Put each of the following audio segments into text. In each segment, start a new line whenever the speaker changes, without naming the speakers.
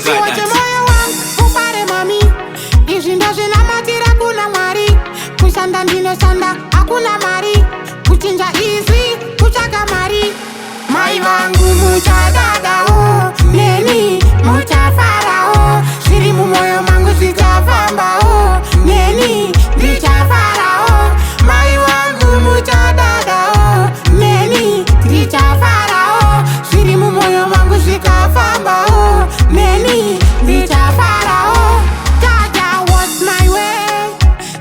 Tishiwache moyo wangu upare mami, izi ndo zinamatira kuna mwari. Kushanda ndinoshanda hakuna mari, kuchinja izi kuchaka mari. Mai vangu muchadadao, neni muchafarao, shiri mumoyo mangu sichafambao, neni ndichafarao. Mai vangu muchadadao, neni ndichafarao, shiri mumoyo mangu sikafambao, neni ndichafarao. Jaja was my way,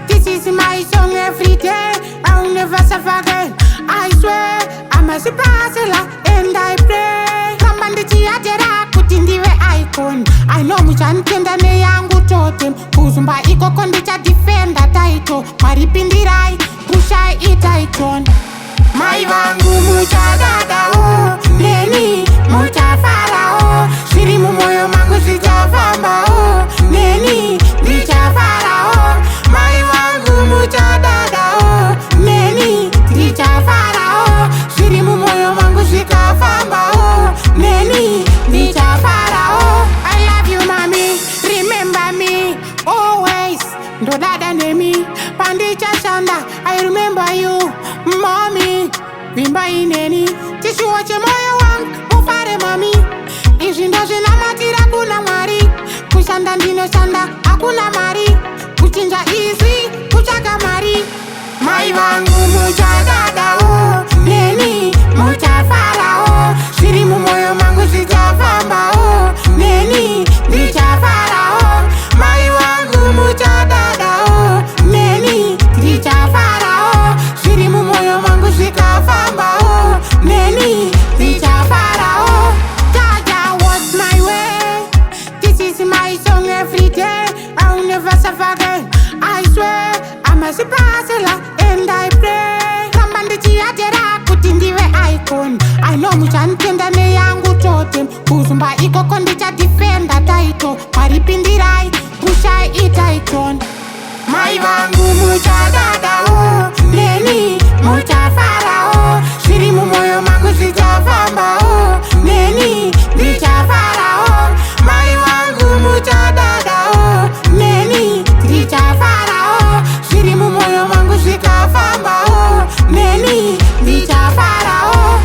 this is my song every day, I'll never suffer again, I swear. I'm a superstar and I pray. Kambandichi ajera kuti ndiwe icon. I know muchanitenda neyangu totem. Kuzumba ikoko ndicha defender title. Maripindirai pushai itaiton. Mai vangu muchadadao, neni muchafarao, shiri mumoyo mangu sichafambao, neni ndichafarao. Mai vangu muchadadao, neni ndichafarao, shiri mumoyo mangu sikafambao, neni ndichafarao. I love you mami, remember me always. Ndo dada nemi pandicha shanda, I remember you mommy. Vimba ineni, tishiwache moyo wangu upare mami, izi ndo zinamatira kuna mwari. Kushanda ndinoshanda hakuna mari, kuchinja izi kuchaka mari. Mai vangu muchadadao, neni muchafarao, shiri mumoyo mangu sichafambao, neni ndichafarao. Mai vangu muchadadao, neni ndichafarao, shiri mumoyo mangu sikafambao, neni ndichafarao. Jaja was my way, this is my song every day, I'll never suffer again, I swear. I'm a superstar and I pray. Kambandichi ajera kuti ndiwe icon. I know muchanitenda neyangu totem. Kuzumba ikoko ndicha defender title. Maripindirai pushai itaiton. Mai vangu muchadadao, neni muchafarao, shiri mumoyo mangu sichafambao, neni ndichafarao. Mai vangu muchadadao, neni ndichafarao, shiri mumoyo mangu sikafambao, neni ndichafarao.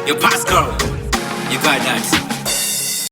Yo, Pascal, you got that.